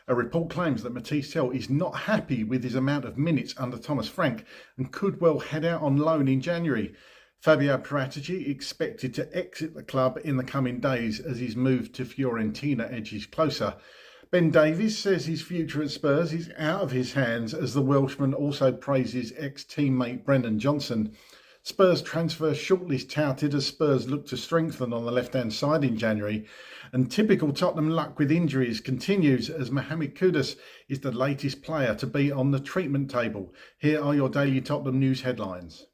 A report claims that Matthis Tel is not happy with his amount of minutes under Thomas Frank and could well head out on loan in January. Fabio Paratici expected to exit the club in the coming days as his move to Fiorentina edges closer. Ben Davies says his future at Spurs is out of his hands as the Welshman also praises ex-teammate Brendan Johnson. Spurs transfer shortlist touted as Spurs look to strengthen on the left-hand side in January. And typical Tottenham luck with injuries continues as Mohamed Kudus is the latest player to be on the treatment table. Here are your daily Tottenham news headlines.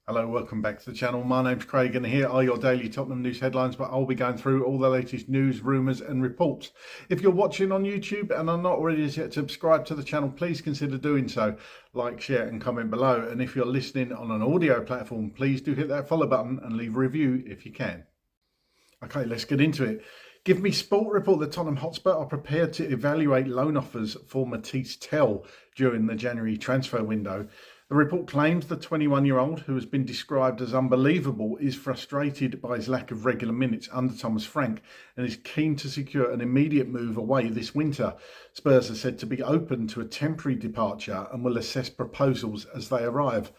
Hello, welcome back to the channel. My name's Craig and here are your daily Tottenham news headlines, but I'll be going through all the latest news, rumours and reports. If you're watching on YouTube and are not already yet subscribed to the channel, please consider doing so. Like, share and comment below. And if you're listening on an audio platform, please do hit that follow button and leave a review if you can. Okay, let's get into it. Give Me Sport report that Tottenham Hotspur are prepared to evaluate loan offers for Matthis Tel during the January transfer window. The report claims the 21-year-old, who has been described as unbelievable, is frustrated by his lack of regular minutes under Thomas Frank and is keen to secure an immediate move away this winter. Spurs are said to be open to a temporary departure and will assess proposals as they arrive.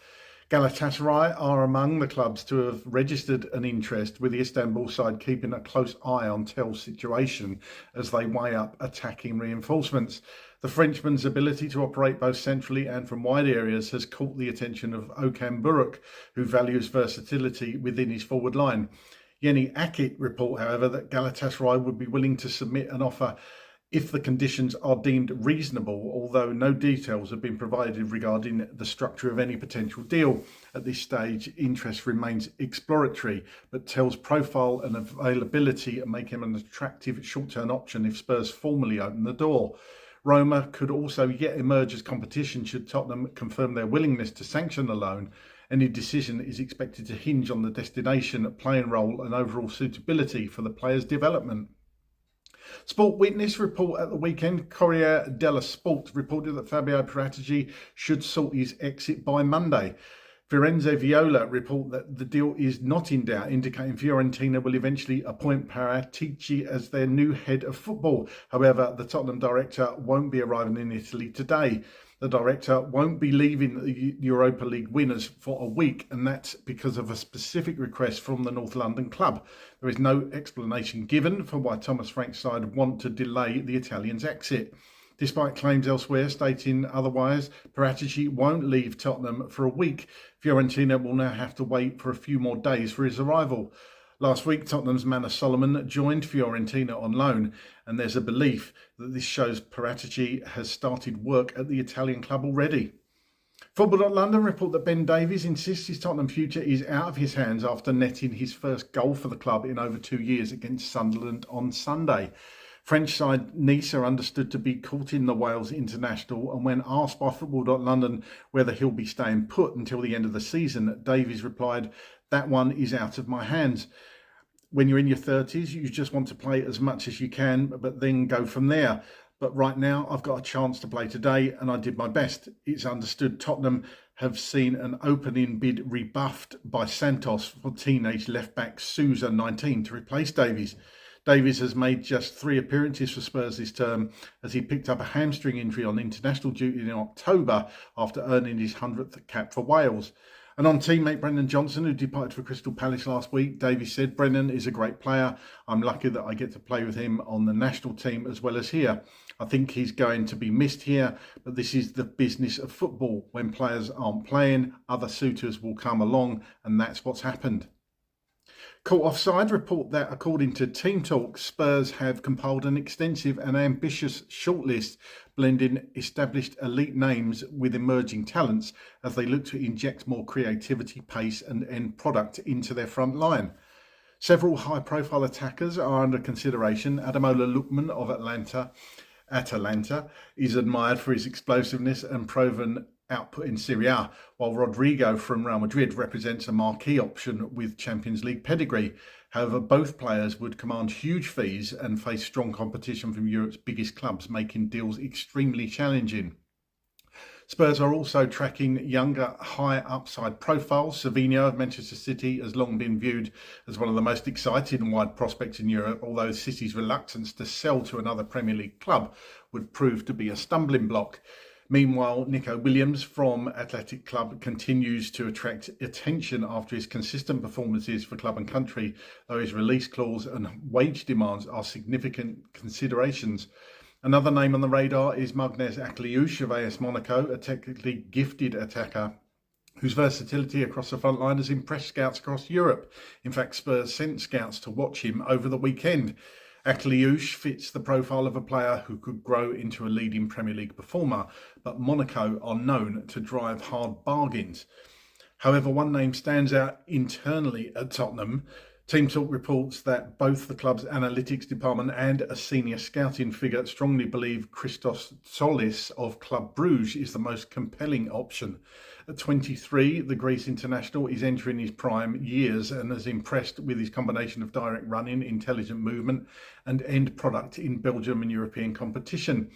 Galatasaray are among the clubs to have registered an interest, with the Istanbul side keeping a close eye on Tel's situation as they weigh up attacking reinforcements. The Frenchman's ability to operate both centrally and from wide areas has caught the attention of Okan Buruk, who values versatility within his forward line. Yeni Akit report, however, that Galatasaray would be willing to submit an offer if the conditions are deemed reasonable, although no details have been provided regarding the structure of any potential deal. At this stage, interest remains exploratory, but Tel's profile and availability make him an attractive short-term option if Spurs formally open the door. Roma could also yet emerge as competition should Tottenham confirm their willingness to sanction the loan. Any decision is expected to hinge on the destination, playing role and overall suitability for the player's development. Sport Witness report at the weekend. Corriere dello Sport reported that Fabio Paratici should sort his exit by Monday. Firenze Viola report that the deal is not in doubt, indicating Fiorentina will eventually appoint Paratici as their new head of football. However, the Tottenham director won't be arriving in Italy today. The director won't be leaving the Europa League winners for a week, and that's because of a specific request from the North London club. There is no explanation given for why Thomas Frank's side want to delay the Italian's exit. Despite claims elsewhere stating otherwise, Paratici won't leave Tottenham for a week. Fiorentina will now have to wait for a few more days for his arrival. Last week, Tottenham's Manor Solomon joined Fiorentina on loan, and there's a belief that this shows Paratici has started work at the Italian club already. Football.London report that Ben Davies insists his Tottenham future is out of his hands after netting his first goal for the club in over 2 years against Sunderland on Sunday. French side Nice are understood to be courting the Wales international, and when asked by Football.London whether he'll be staying put until the end of the season, Davies replied, "That one is out of my hands. When you're in your 30s, you just want to play as much as you can, but then go from there. But right now, I've got a chance to play today, and I did my best." It's understood Tottenham have seen an opening bid rebuffed by Santos for teenage left-back Sousa, 19, to replace Davies. Davies has made just 3 appearances for Spurs this term as he picked up a hamstring injury on international duty in October after earning his 100th cap for Wales. And on teammate Brendan Johnson, who departed for Crystal Palace last week, Davies said, "Brendan is a great player. I'm lucky that I get to play with him on the national team as well as here. I think he's going to be missed here, but this is the business of football. When players aren't playing, other suitors will come along, and that's what's happened." Caught offside report that according to Team Talk, Spurs have compiled an extensive and ambitious shortlist blending established elite names with emerging talents as they look to inject more creativity, pace and end product into their front line. Several high-profile attackers are under consideration. Ademola Lookman of Atalanta is admired for his explosiveness and proven output in Serie A, while Rodrigo from Real Madrid represents a marquee option with Champions League pedigree. However, both players would command huge fees and face strong competition from Europe's biggest clubs, making deals extremely challenging. Spurs are also tracking younger, high upside profiles. Savinho of Manchester City has long been viewed as one of the most exciting and wide prospects in Europe, although City's reluctance to sell to another Premier League club would prove to be a stumbling block. Meanwhile, Nico Williams from Athletic Club continues to attract attention after his consistent performances for club and country, though his release clause and wage demands are significant considerations. Another name on the radar is Magnez Akliouche of AS Monaco, a technically gifted attacker whose versatility across the front line has impressed scouts across Europe. In fact, Spurs sent scouts to watch him over the weekend. Akliouche fits the profile of a player who could grow into a leading Premier League performer, but Monaco are known to drive hard bargains. However, one name stands out internally at Tottenham. Team Talk reports that both the club's analytics department and a senior scouting figure strongly believe Christos Tzolis of Club Brugge is the most compelling option. At 23, the Greece international is entering his prime years and is impressed with his combination of direct running, intelligent movement and end product in Belgium and European competition.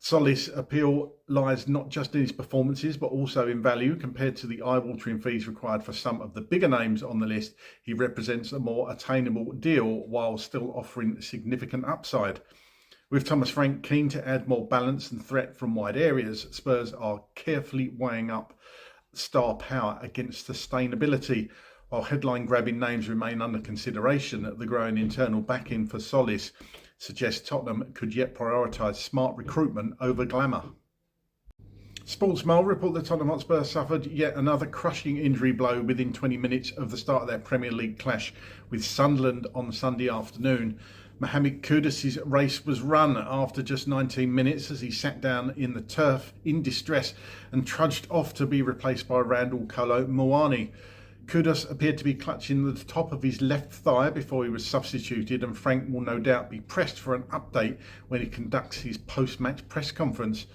Tzolis' appeal lies not just in his performances but also in value. Compared to the eye-watering fees required for some of the bigger names on the list, he represents a more attainable deal while still offering significant upside. With Thomas Frank keen to add more balance and threat from wide areas, Spurs are carefully weighing up star power against sustainability. While headline-grabbing names remain under consideration, the growing internal backing for Tzolis suggests Tottenham could yet prioritise smart recruitment over glamour. Sportsmail report that Tottenham Hotspur suffered yet another crushing injury blow within 20 minutes of the start of their Premier League clash with Sunderland on Sunday afternoon. Mohamed Kudus' race was run after just 19 minutes as he sat down in the turf in distress and trudged off to be replaced by Randall Kolo Muani. Kudus appeared to be clutching the top of his left thigh before he was substituted, and Frank will no doubt be pressed for an update when he conducts his post-match press conference.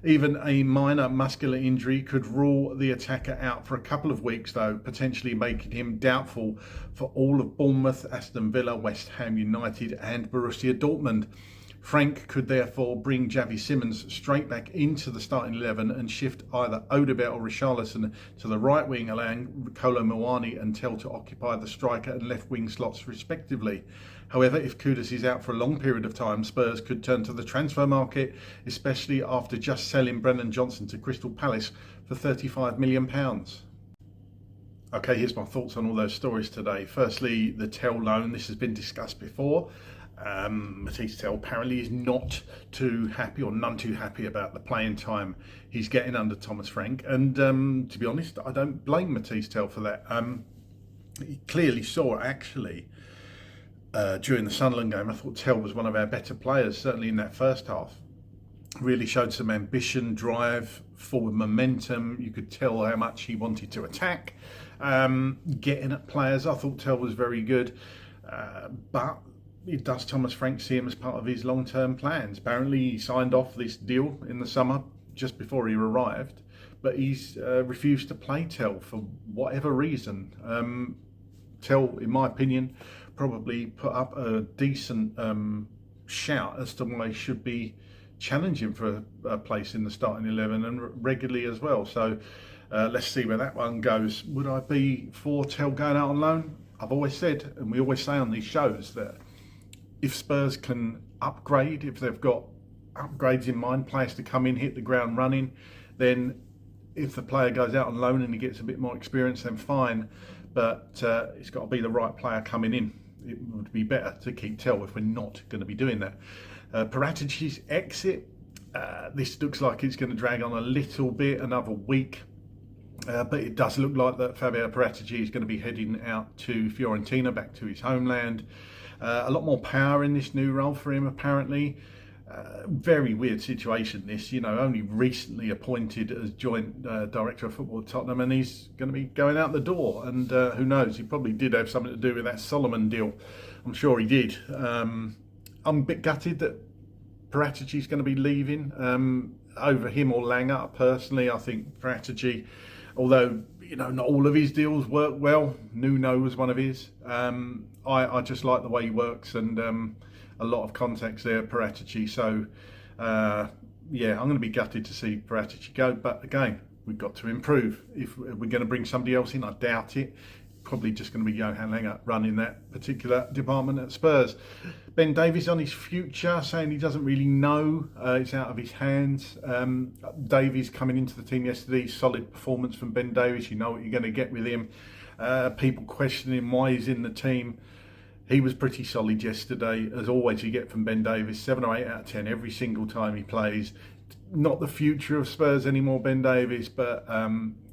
Even a minor muscular injury could rule the attacker out for a couple of weeks, though, potentially making him doubtful for all of Bournemouth, Aston Villa, West Ham United and Borussia Dortmund. Frank could therefore bring Javi Simmons straight back into the starting 11 and shift either Odobert or Richarlison to the right wing, allowing Kolo Muani and Tel to occupy the striker and left wing slots respectively. However, if Kudus is out for a long period of time, Spurs could turn to the transfer market, especially after just selling Brennan Johnson to Crystal Palace for £35 million. Okay, here's my thoughts on all those stories today. Firstly, the Tel loan. This has been discussed before. Matthis Tel apparently is not too happy, or none too happy, about the playing time he's getting under Thomas Frank, and to be honest, I don't blame Matthis Tel for that. He clearly saw, actually, during the Sunderland game, I thought Tel was one of our better players, certainly in that first half. Really showed some ambition, drive, forward momentum. You could tell how much he wanted to attack, getting at players. I thought Tel was very good, but does Thomas Frank see him as part of his long-term plans? Apparently he signed off this deal in the summer just before he arrived, but he's refused to play Tel for whatever reason. Tel, in my opinion, probably put up a decent shout as to why he should be challenging for a place in the starting 11 and regularly as well. So let's see where that one goes. Would I be for Tel going out on loan? I've always said, and we always say on these shows, that if Spurs can upgrade, if they've got upgrades in mind, players to come in, hit the ground running, then if the player goes out on loan and he gets a bit more experience, then fine. But it's got to be the right player coming in. It would be better to keep Tel if we're not going to be doing that. Paratici's exit, this looks like it's going to drag on a little bit, another week. But it does look like that Fabio Paratici is going to be heading out to Fiorentina, back to his homeland. A lot more power in this new role for him, apparently. Very weird situation, this, only recently appointed as joint director of football at Tottenham, and he's going to be going out the door. And who knows, he probably did have something to do with that Solomon deal. I'm sure he did. I'm a bit gutted that Paratici's going to be leaving over him or Langer. Personally, I think Paratici, although not all of his deals work well, Nuno was one of his. I just like the way he works, and a lot of contacts there, Paratici. So yeah, I'm going to be gutted to see Paratici go. But again, we've got to improve. If we're going to bring somebody else in, I doubt it. Probably just going to be Johan Langer running that particular department at Spurs. Ben Davies on his future, saying he doesn't really know. It's out of his hands. Davies coming into the team yesterday, solid performance from Ben Davies. You know what you're going to get with him. People questioning why he's in the team. He was pretty solid yesterday, as always you get from Ben Davies. 7 or 8 out of 10 every single time he plays. Not the future of Spurs anymore, Ben Davies, but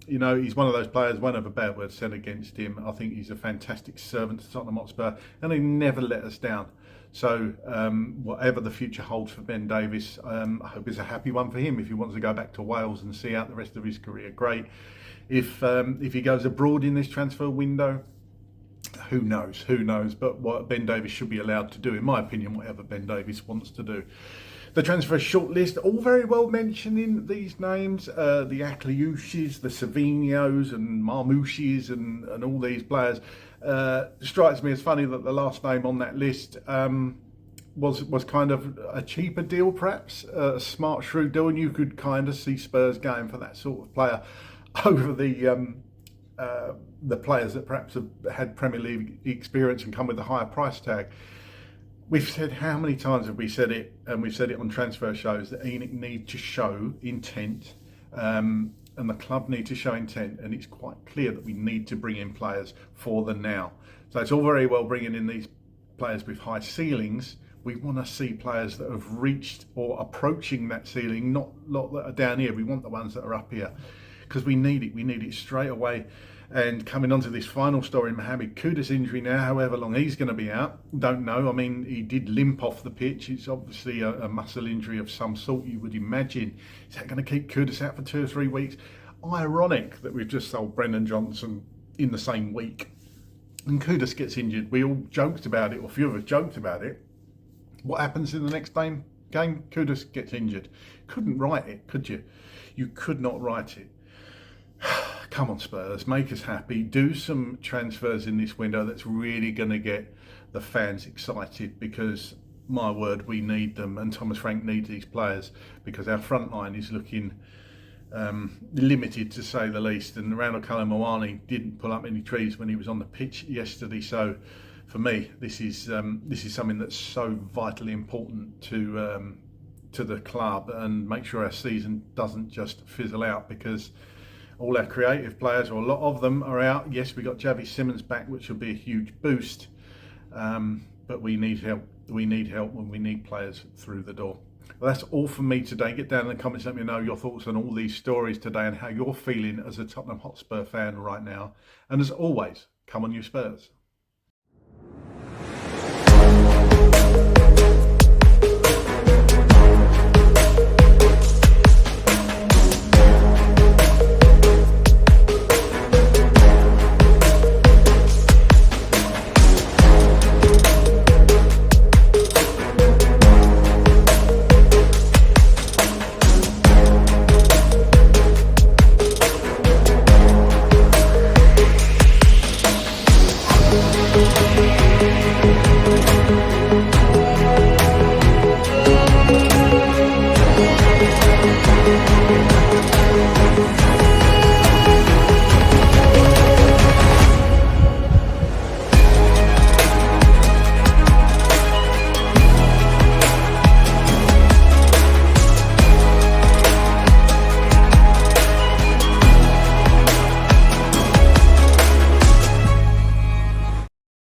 he's one of those players, won't have a bad word said against him. I think he's a fantastic servant to Tottenham Hotspur, and he never let us down. So whatever the future holds for Ben Davies, I hope it's a happy one for him. If he wants to go back to Wales and see out the rest of his career, great. If he goes abroad in this transfer window, who knows? But what Ben Davies should be allowed to do, in my opinion, whatever Ben Davies wants to do. The transfer shortlist, all very well mentioning these names, the Akliushis, the Savinhos and Marmoushis and all these players. Strikes me as funny that the last name on that list was kind of a cheaper deal, perhaps, a smart, shrewd deal, and you could kind of see Spurs going for that sort of player over the players that perhaps have had Premier League experience and come with a higher price tag. We've said, how many times have we said it, and we've said it on transfer shows, that ENIC need to show intent, and the club need to show intent, and it's quite clear that we need to bring in players for the now. So it's all very well bringing in these players with high ceilings. We want to see players that have reached or approaching that ceiling, not that are down here. We want the ones that are up here, because we need it straight away. And coming on to this final story, Mohamed Kudus injury now, however long he's going to be out, don't know. I mean, he did limp off the pitch. It's obviously a muscle injury of some sort, you would imagine. Is that going to keep Kudus out for 2 or 3 weeks? Ironic that we've just sold Brennan Johnson in the same week, and Kudus gets injured. We all joked about it, or a few of us joked about it. What happens in the next game? Kudus gets injured. Couldn't write it, could you? You could not write it. Come on, Spurs, make us happy. Do some transfers in this window that's really going to get the fans excited, because, my word, we need them, and Thomas Frank needs these players, because our front line is looking limited, to say the least. And Randall Kolo-Muani didn't pull up any trees when he was on the pitch yesterday. So, for me, this is something that's so vitally important to the club, and make sure our season doesn't just fizzle out, because all our creative players, or a lot of them, are out. Yes, we got Javi Simmons back, which will be a huge boost, but we need help. We need help when we need players through the door. Well, that's all from me today. Get down in the comments, let me know your thoughts on all these stories today and how you're feeling as a Tottenham Hotspur fan right now. And as always, come on you Spurs. We'll be right back.